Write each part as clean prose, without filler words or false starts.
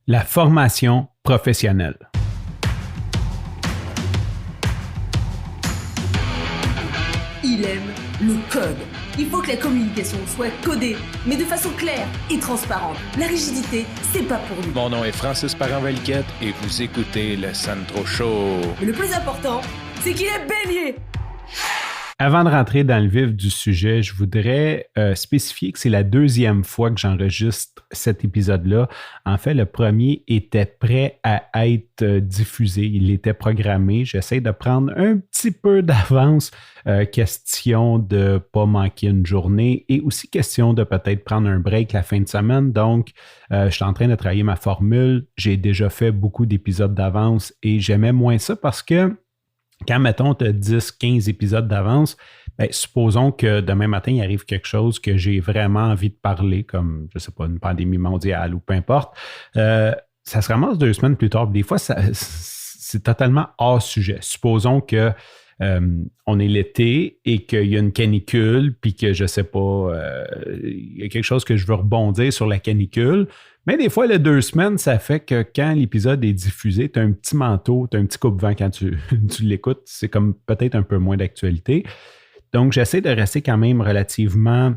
La formation professionnelle. Il aime le code. Il faut que la communication soit codée, mais de façon claire et transparente. La rigidité, c'est pas pour lui. Mon nom est Francis Parent-Valquette et vous écoutez le Sandro Show. Mais le plus important, c'est qu'il est bélier. Avant de rentrer dans le vif du sujet, je voudrais spécifier que c'est la deuxième fois que j'enregistre cet épisode-là. En fait, le premier était prêt à être diffusé. Il était programmé. J'essaie de prendre un petit peu d'avance, question de ne pas manquer une journée et aussi question de peut-être prendre un break la fin de semaine. Donc, je suis en train de travailler ma formule. J'ai déjà fait beaucoup d'épisodes d'avance et j'aimais moins ça parce que quand, mettons, tu as 10-15 épisodes d'avance, bien, supposons que demain matin, il arrive quelque chose que j'ai vraiment envie de parler, comme, je ne sais pas, une pandémie mondiale ou peu importe. Ça se ramasse 2 semaines plus tard. Des fois, c'est totalement hors sujet. Supposons que on est l'été et qu'il y a une canicule, puis que, je ne sais pas, il y a quelque chose que je veux rebondir sur la canicule. Mais des fois, les 2 semaines, ça fait que quand l'épisode est diffusé, tu as un petit manteau, tu as un petit coupe-vent quand tu l'écoutes. C'est comme peut-être un peu moins d'actualité. Donc, j'essaie de rester quand même relativement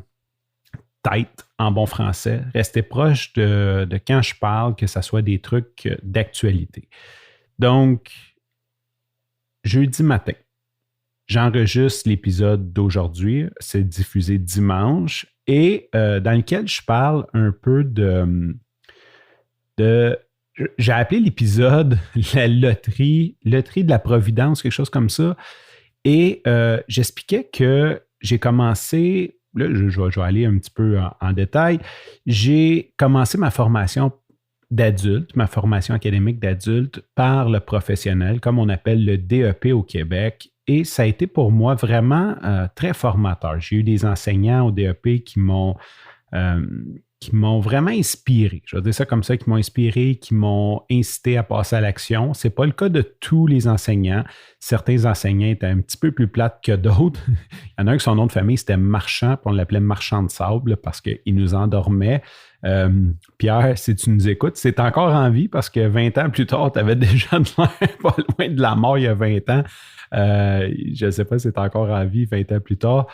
tight en bon français, rester proche de quand je parle, que ce soit des trucs d'actualité. Donc, jeudi matin, j'enregistre l'épisode d'aujourd'hui. C'est diffusé dimanche et dans lequel je parle un peu j'ai appelé l'épisode la loterie de la Providence, quelque chose comme ça. Et j'expliquais que j'ai commencé, là, je vais aller un petit peu en détail. J'ai commencé ma formation d'adulte, ma formation académique d'adulte par le professionnel, comme on appelle le DEP au Québec. Et ça a été pour moi vraiment très formateur. J'ai eu des enseignants au DEP qui m'ont vraiment inspiré. Je vais dire ça comme ça, qui m'ont inspiré, qui m'ont incité à passer à l'action. Ce n'est pas le cas de tous les enseignants. Certains enseignants étaient un petit peu plus plates que d'autres. Il y en a un que son nom de famille, c'était Marchand, puis on l'appelait Marchand de sable parce qu'il nous endormait. Pierre, si tu nous écoutes, c'est encore en vie parce que 20 ans plus tard, tu avais déjà de l'air pas loin de la mort il y a 20 ans. Je ne sais pas si tu es encore en vie 20 ans plus tard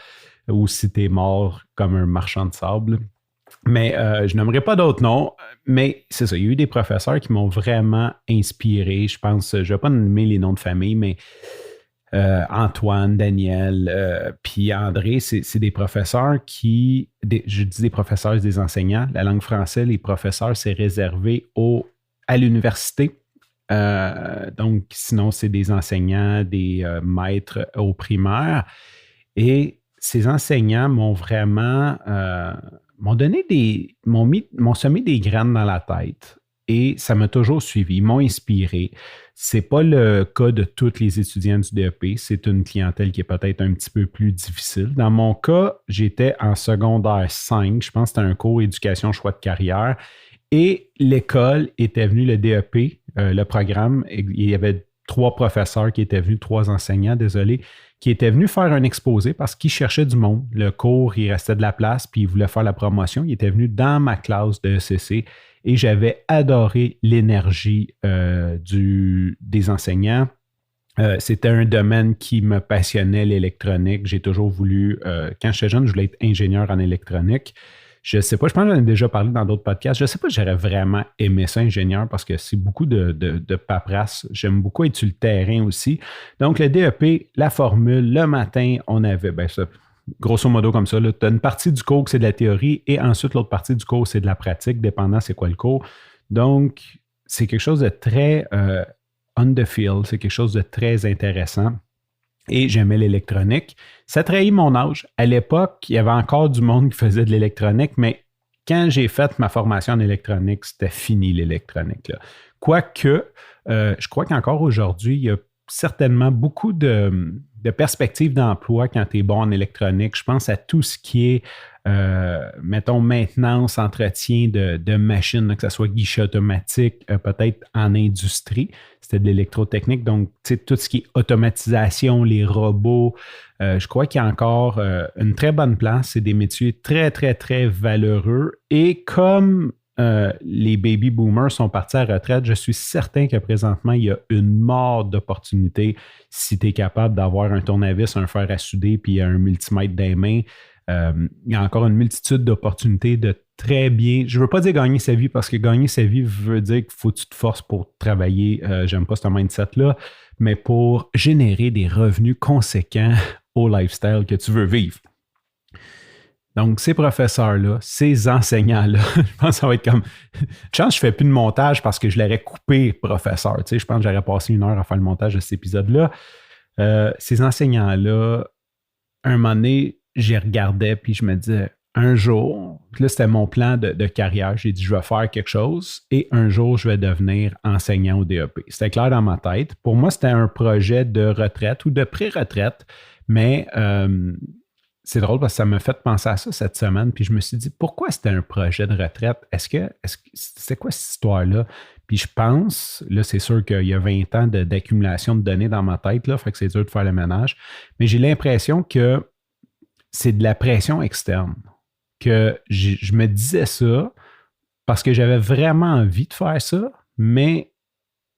ou si tu es mort comme un marchand de sable. Mais je n'aimerais pas d'autres noms, mais c'est ça, il y a eu des professeurs qui m'ont vraiment inspiré. Je pense, je ne vais pas nommer les noms de famille, mais Antoine, Daniel, puis André, c'est des professeurs je dis des professeurs, des enseignants. La langue française, les professeurs, c'est réservé à l'université. Donc, sinon, c'est des enseignants, des maîtres au primaire. Et ces enseignants m'ont vraiment... m'ont semé des graines dans la tête et ça m'a toujours suivi, ils m'ont inspiré. Ce n'est pas le cas de tous les étudiants du DEP, c'est une clientèle qui est peut-être un petit peu plus difficile. Dans mon cas, j'étais en secondaire 5, je pense que c'était un cours éducation choix de carrière et l'école était venue, le DEP, le programme, il y avait 3 professeurs qui étaient venus, 3 enseignants, désolé, qui étaient venus faire un exposé parce qu'ils cherchaient du monde. Le cours, il restait de la place, puis ils voulaient faire la promotion. Ils étaient venus dans ma classe de ECC et j'avais adoré l'énergie des enseignants. C'était un domaine qui me passionnait, l'électronique. J'ai toujours voulu, quand j'étais jeune, je voulais être ingénieur en électronique. Je ne sais pas, je pense que j'en ai déjà parlé dans d'autres podcasts. Je ne sais pas si j'aurais vraiment aimé ça, ingénieur, parce que c'est beaucoup de paperasse. J'aime beaucoup être sur le terrain aussi. Donc, le DEP, la formule, le matin, on avait, ça, grosso modo comme ça, tu as une partie du cours, c'est de la théorie, et ensuite, l'autre partie du cours, c'est de la pratique, dépendant c'est quoi le cours. Donc, c'est quelque chose de très on the field, c'est quelque chose de très intéressant. Et j'aimais l'électronique. Ça trahit mon âge. À l'époque, il y avait encore du monde qui faisait de l'électronique, mais quand j'ai fait ma formation en électronique, c'était fini l'électronique, là. Quoique, je crois qu'encore aujourd'hui, il y a certainement beaucoup de perspectives d'emploi quand tu es bon en électronique. Je pense à tout ce qui est, mettons, maintenance, entretien de machines, que ce soit guichet automatique, peut-être en industrie. C'était de l'électrotechnique. Donc, tu sais, tout ce qui est automatisation, les robots, je crois qu'il y a encore une très bonne place. C'est des métiers très, très, très valeureux. Et comme les baby boomers sont partis à la retraite, je suis certain que présentement, il y a une mort d'opportunités si tu es capable d'avoir un tournevis, un fer à souder puis un multimètre dans les mains. Il y a encore une multitude d'opportunités de très bien. Je ne veux pas dire gagner sa vie parce que gagner sa vie veut dire qu'il faut que tu te forces pour travailler. J'aime pas ce mindset-là, mais pour générer des revenus conséquents au lifestyle que tu veux vivre. Donc, ces professeurs-là, ces enseignants-là, je pense que ça va être comme... Chance, je ne fais plus de montage parce que je l'aurais coupé, professeur. Tu sais, je pense que j'aurais passé 1 heure à faire le montage de cet épisode-là. Ces enseignants-là, un moment donné, j'y regardais puis je me disais, un jour, là, c'était mon plan de carrière. J'ai dit, je vais faire quelque chose et un jour, je vais devenir enseignant au DEP. C'était clair dans ma tête. Pour moi, c'était un projet de retraite ou de pré-retraite, mais... c'est drôle parce que ça m'a fait penser à ça cette semaine, puis je me suis dit, pourquoi c'était un projet de retraite? Est-ce que c'est quoi cette histoire-là? Puis je pense, là, c'est sûr qu'il y a 20 ans d'accumulation de données dans ma tête, là, fait que c'est dur de faire le ménage, mais j'ai l'impression que c'est de la pression externe, que je me disais ça parce que j'avais vraiment envie de faire ça, mais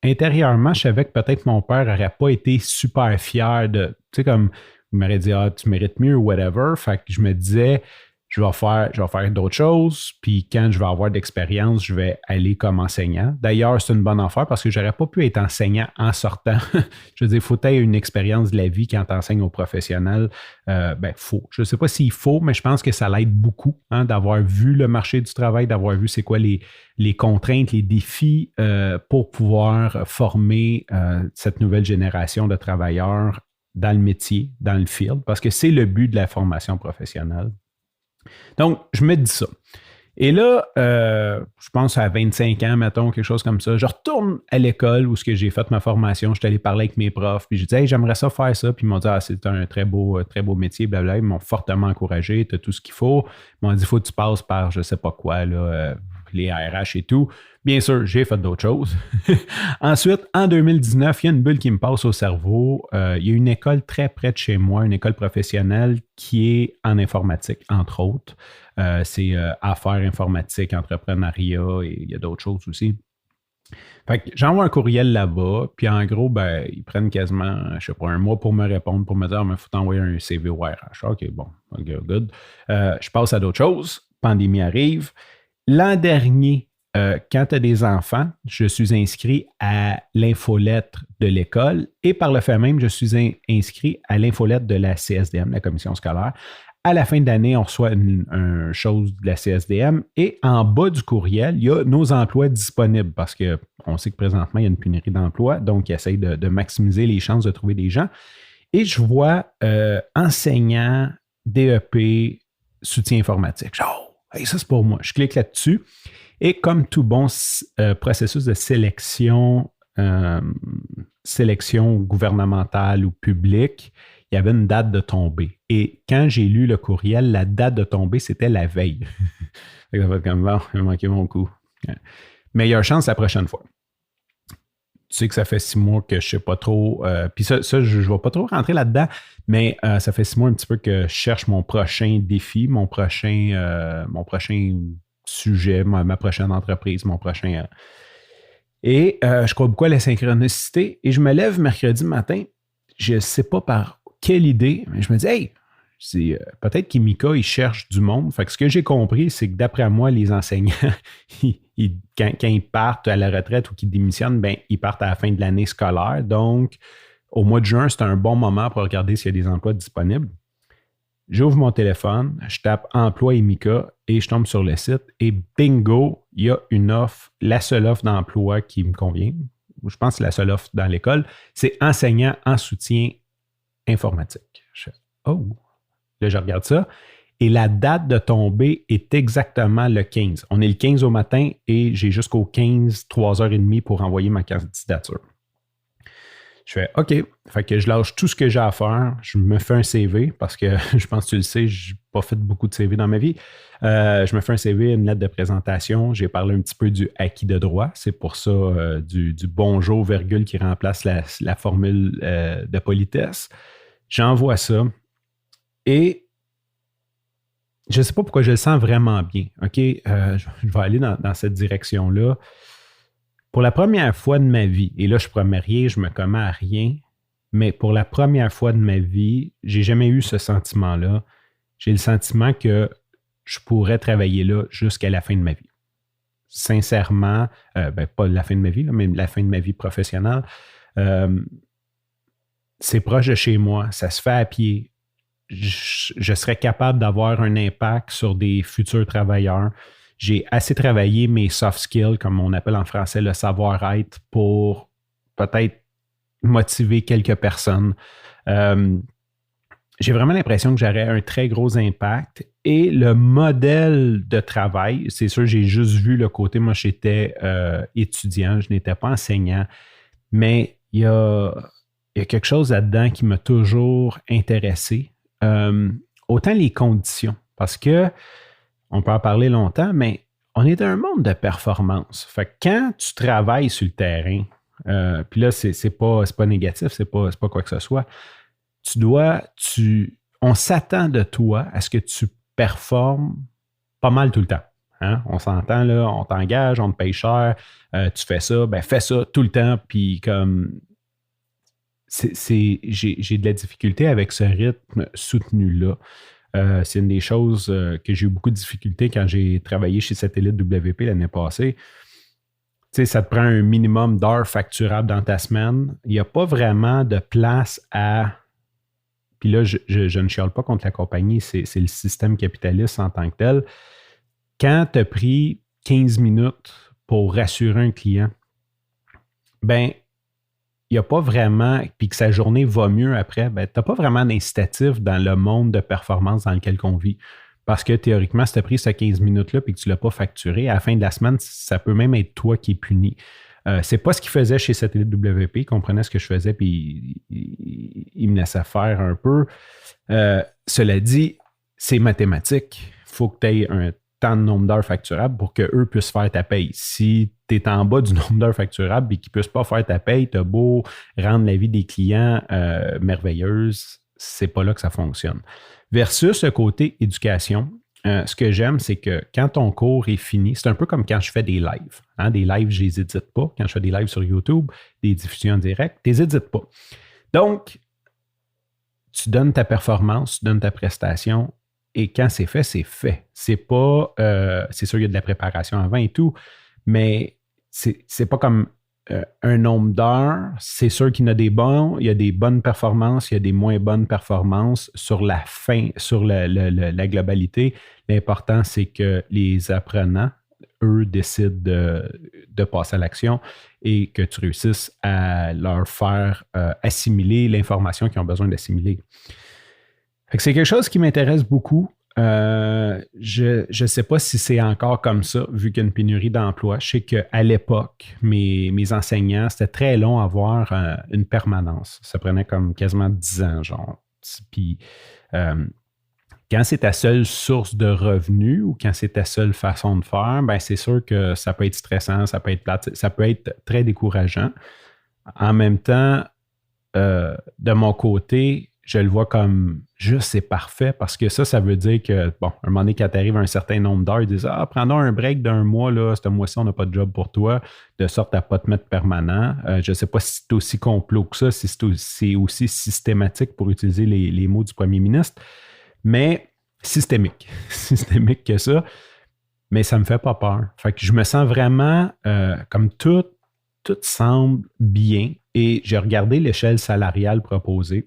intérieurement, je savais que peut-être mon père n'aurait pas été super fier de, tu sais, comme... Il m'aurait dit, tu mérites mieux ou whatever. Fait que je me disais, je vais faire d'autres choses. Puis quand je vais avoir d'expérience, je vais aller comme enseignant. D'ailleurs, c'est une bonne affaire parce que je n'aurais pas pu être enseignant en sortant. Je veux dire, il faut avoir une expérience de la vie quand tu enseignes aux professionnels. Faut. Je ne sais pas s'il faut, mais je pense que ça l'aide beaucoup d'avoir vu le marché du travail, d'avoir vu c'est quoi les contraintes, les défis pour pouvoir former cette nouvelle génération de travailleurs dans le métier, dans le field, parce que c'est le but de la formation professionnelle. Donc, je me dis ça. Et là, je pense à 25 ans, mettons, quelque chose comme ça, je retourne à l'école où j'ai fait ma formation, je suis allé parler avec mes profs, puis je disais, hey, j'aimerais ça faire ça, puis ils m'ont dit, c'est un très beau métier, blablabla. Ils m'ont fortement encouragé, tu as tout ce qu'il faut. Ils m'ont dit, il faut que tu passes par je sais pas quoi, là, les RH et tout. Bien sûr, j'ai fait d'autres choses. Ensuite, en 2019, il y a une bulle qui me passe au cerveau. Il y a une école très près de chez moi, une école professionnelle qui est en informatique, entre autres. C'est affaires informatiques, entrepreneuriat et il y a d'autres choses aussi. Fait que j'envoie un courriel là-bas, puis en gros, ils prennent quasiment, je sais pas, 1 mois pour me répondre, pour me dire, il faut t'envoyer un CV au RH. OK, bon, OK, good. Je passe à d'autres choses. Pandémie arrive. L'an dernier, quand tu as des enfants, je suis inscrit à l'infolettre de l'école et par le fait même, je suis inscrit à l'infolettre de la CSDM, la commission scolaire. À la fin de l'année, on reçoit une chose de la CSDM et en bas du courriel, il y a nos emplois disponibles parce qu'on sait que présentement, il y a une pénurie d'emplois, donc ils essayent de maximiser les chances de trouver des gens. Et je vois enseignant, DEP, soutien informatique. Hey, ça, c'est pour moi. Je clique là-dessus. Et comme tout bon processus de sélection gouvernementale ou publique, il y avait une date de tombée. Et quand j'ai lu le courriel, la date de tombée, c'était la veille. Ça fait comme, bon, il m'a manqué mon coup. Meilleure chance la prochaine fois. Tu sais que ça fait 6 mois que je ne sais pas trop. Puis ça, je ne vais pas trop rentrer là-dedans, mais ça fait 6 mois un petit peu que je cherche mon prochain défi, mon prochain sujet, ma prochaine entreprise, mon prochain... Et je crois beaucoup à la synchronicité. Et je me lève mercredi matin, je ne sais pas par quelle idée, mais je me dis, hey, peut-être qu'Imika, il cherche du monde. Fait que ce que j'ai compris, c'est que d'après moi, les enseignants, quand ils partent à la retraite ou qu'ils démissionnent, ils partent à la fin de l'année scolaire. Donc, au mois de juin, c'est un bon moment pour regarder s'il y a des emplois disponibles. J'ouvre mon téléphone, je tape emploi Imika et je tombe sur le site et bingo, il y a une offre, la seule offre d'emploi qui me convient. Je pense que la seule offre dans l'école, c'est enseignant en soutien informatique. Je fais, oh, là, je regarde ça. Et la date de tombée est exactement le 15. On est le 15 au matin et j'ai jusqu'au 15, 3h30 pour envoyer ma candidature. Je fais OK. Fait que je lâche tout ce que j'ai à faire. Je me fais un CV parce que je pense que tu le sais, je n'ai pas fait beaucoup de CV dans ma vie. Je me fais un CV, une lettre de présentation. J'ai parlé un petit peu du acquis de droit. C'est pour ça du bonjour, virgule qui remplace la formule de politesse. J'envoie ça et je ne sais pas pourquoi je le sens vraiment bien. OK? Je vais aller dans cette direction-là. Pour la première fois de ma vie, et là, je ne suis pas marié, je me commets à rien, mais pour la première fois de ma vie, j'ai jamais eu ce sentiment-là. J'ai le sentiment que je pourrais travailler là jusqu'à la fin de ma vie. Sincèrement, pas la fin de ma vie, là, mais la fin de ma vie professionnelle. C'est proche de chez moi, ça se fait à pied. Je serais capable d'avoir un impact sur des futurs travailleurs. J'ai assez travaillé mes soft skills, comme on appelle en français le savoir-être, pour peut-être motiver quelques personnes. J'ai vraiment l'impression que j'aurais un très gros impact. Et le modèle de travail, c'est sûr, j'ai juste vu le côté, moi j'étais étudiant, je n'étais pas enseignant, mais il y a quelque chose là-dedans qui m'a toujours intéressé. Autant les conditions, parce que on peut en parler longtemps, mais on est dans un monde de performance. Fait que quand tu travailles sur le terrain, puis là, c'est pas négatif, c'est pas quoi que ce soit, on s'attend de toi à ce que tu performes pas mal tout le temps. Hein? On s'entend, là, on t'engage, on te paye cher, tu fais ça, fais ça tout le temps, puis comme j'ai de la difficulté avec ce rythme soutenu-là. C'est une des choses que j'ai eu beaucoup de difficultés quand j'ai travaillé chez Satellite WP l'année passée. Tu sais, ça te prend un minimum d'heures facturables dans ta semaine. Il n'y a pas vraiment de place à... Puis là, je ne chiale pas contre la compagnie, c'est le système capitaliste en tant que tel. Quand tu as pris 15 minutes pour rassurer un client, il n'y a pas vraiment, puis que sa journée va mieux après, tu n'as pas vraiment d'incitatif dans le monde de performance dans lequel on vit. Parce que théoriquement, si tu as pris ces 15 minutes-là et que tu ne l'as pas facturé, à la fin de la semaine, ça peut même être toi qui es puni. C'est pas ce qu'il faisait chez Satellite WP, il comprenait ce que je faisais, puis il me laissait faire un peu. Cela dit, c'est mathématique. Il faut que tu aies un tant de nombre d'heures facturables pour qu'eux puissent faire ta paye. Si tu es en bas du nombre d'heures facturables et qu'ils ne puissent pas faire ta paye, tu as beau rendre la vie des clients merveilleuse, c'est pas là que ça fonctionne. Versus le côté éducation, ce que j'aime, c'est que quand ton cours est fini, c'est un peu comme quand je fais des lives. Hein? Des lives, je ne les édite pas. Quand je fais des lives sur YouTube, des diffusions en direct, tu ne les édites pas. Donc, tu donnes ta performance, tu donnes ta prestation, et quand c'est fait, c'est fait. C'est pas... c'est sûr, il y a de la préparation avant et tout, mais c'est pas comme un nombre d'heures. C'est sûr qu'il y en a des bons, il y a des bonnes performances, il y a des moins bonnes performances sur la fin, sur la globalité. L'important, c'est que les apprenants, eux, décident de passer à l'action et que tu réussisses à leur faire assimiler l'information qu'ils ont besoin d'assimiler. Fait que c'est quelque chose qui m'intéresse beaucoup. Je ne sais pas si c'est encore comme ça, vu qu'il y a une pénurie d'emplois. Je sais qu'à l'époque, mes enseignants, c'était très long à avoir une permanence. Ça prenait comme quasiment 10 ans, genre. Puis, quand c'est ta seule source de revenus ou quand c'est ta seule façon de faire, c'est sûr que ça peut être stressant, ça peut être plate, ça peut être très décourageant. En même temps, de mon côté, je le vois comme juste c'est parfait parce que ça veut dire que, bon, un moment donné, quand tu arrives à un certain nombre d'heures, ils disent prends-nous un break d'un mois, là, ce mois-ci, on n'a pas de job pour toi, de sorte à ne pas te mettre permanent. Je ne sais pas si c'est aussi complot que ça, si c'est aussi systématique pour utiliser les mots du premier ministre, mais systémique que ça. Mais ça ne me fait pas peur. Fait que je me sens vraiment comme tout semble bien et j'ai regardé l'échelle salariale proposée.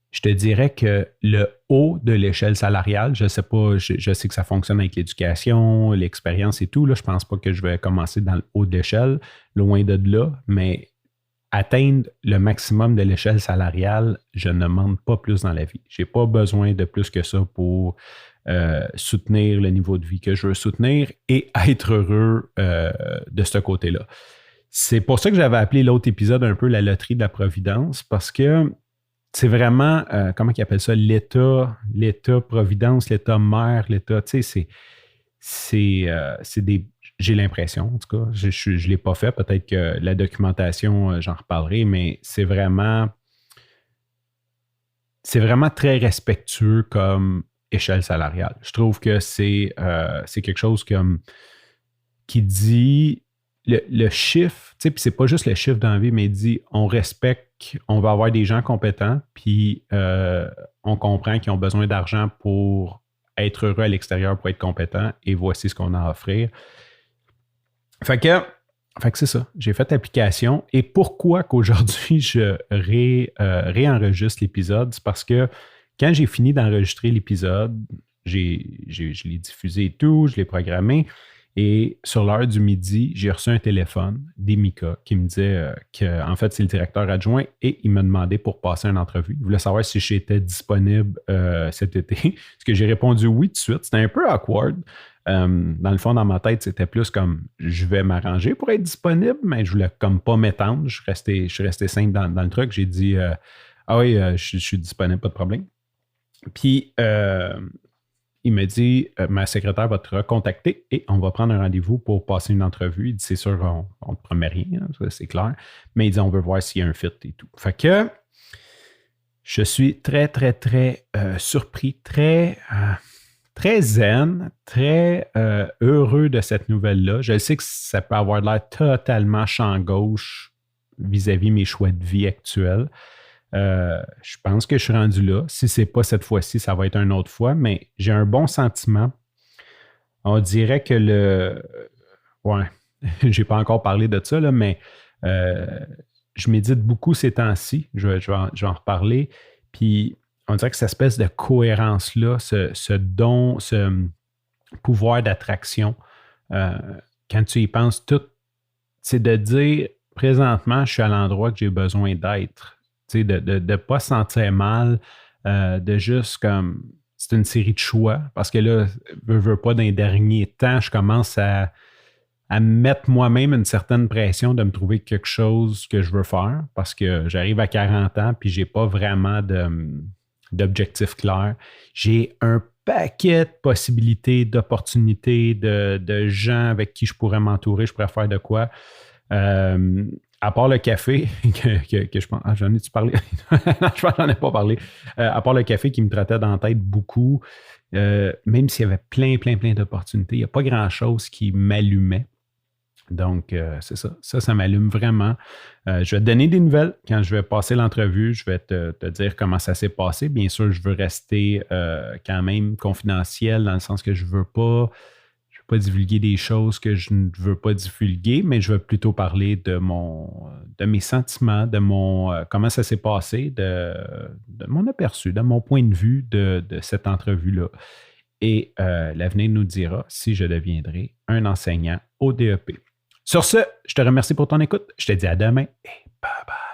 Je te dirais que le haut de l'échelle salariale, je ne sais pas, je sais que ça fonctionne avec l'éducation, l'expérience et tout. Là, je ne pense pas que je vais commencer dans le haut de l'échelle, loin de là, mais atteindre le maximum de l'échelle salariale, je ne demande pas plus dans la vie. Je n'ai pas besoin de plus que ça pour soutenir le niveau de vie que je veux soutenir et être heureux de ce côté-là. C'est pour ça que j'avais appelé l'autre épisode un peu la loterie de la providence, parce que c'est vraiment, comment ils appellent ça, l'État-providence, l'État-mère, l'État, tu sais, c'est des... J'ai l'impression, en tout cas, je ne l'ai pas fait, peut-être que la documentation, j'en reparlerai, mais c'est vraiment très respectueux comme échelle salariale. Je trouve que c'est quelque chose qui dit le chiffre, tu sais, puis c'est pas juste le chiffre d'envie, mais il dit on respecte, on va avoir des gens compétents, puis on comprend qu'ils ont besoin d'argent pour être heureux à l'extérieur, pour être compétents, et voici ce qu'on a à offrir. Fait que c'est ça. J'ai fait l'application. Et pourquoi qu'aujourd'hui, je réenregistre l'épisode? C'est parce que quand j'ai fini d'enregistrer l'épisode, je l'ai diffusé et tout, je l'ai programmé. Et sur l'heure du midi, j'ai reçu un téléphone d'Emika qui me disait qu'en fait, c'est le directeur adjoint et il m'a demandé pour passer une entrevue. Il voulait savoir si j'étais disponible cet été. Ce que j'ai répondu oui tout de suite. C'était un peu awkward. Dans le fond, dans ma tête, c'était plus comme je vais m'arranger pour être disponible, mais je voulais comme pas m'étendre. Je suis resté simple dans le truc. J'ai dit ah oui, je suis disponible, pas de problème. Puis il me dit ma secrétaire va te recontacter et on va prendre un rendez-vous pour passer une entrevue. Il dit c'est sûr, on ne te promet rien, hein, ça, c'est clair. Mais il dit on veut voir s'il y a un fit et tout. Fait que je suis très, très, très surpris, très zen, très heureux de cette nouvelle-là. Je sais que ça peut avoir l'air totalement champ gauche vis-à-vis mes choix de vie actuels. Je pense que je suis rendu là. Si ce n'est pas cette fois-ci, ça va être une autre fois, mais j'ai un bon sentiment. On dirait que ouais, j'ai pas encore parlé de ça, là, mais je médite beaucoup ces temps-ci. Je vais en reparler. Puis on dirait que cette espèce de cohérence-là, ce don, ce pouvoir d'attraction, quand tu y penses tout, c'est de dire présentement, je suis à l'endroit que j'ai besoin d'être. Tu sais, de ne pas se sentir mal, de juste comme. C'est une série de choix. Parce que là, veux pas, dans les derniers temps, je commence à mettre moi-même une certaine pression de me trouver quelque chose que je veux faire. Parce que j'arrive à 40 ans puis j'ai pas vraiment d'objectif clair. J'ai un paquet de possibilités, d'opportunités, de gens avec qui je pourrais m'entourer, je pourrais faire de quoi. À part le café, que je pense. Ah, j'en ai-tu parlé? Non, je pense que j'en ai pas parlé. À part le café qui me trottait dans la tête beaucoup, même s'il y avait plein d'opportunités, il n'y a pas grand-chose qui m'allumait. Donc, c'est ça. Ça m'allume vraiment. Je vais te donner des nouvelles quand je vais passer l'entrevue. Je vais te dire comment ça s'est passé. Bien sûr, je veux rester quand même confidentiel dans le sens que je ne veux pas divulguer des choses que je ne veux pas divulguer, mais je veux plutôt parler de mes sentiments, de comment ça s'est passé, de mon aperçu, de mon point de vue de cette entrevue-là. Et l'avenir nous dira si je deviendrai un enseignant au DEP. Sur ce, je te remercie pour ton écoute. Je te dis à demain et bye bye.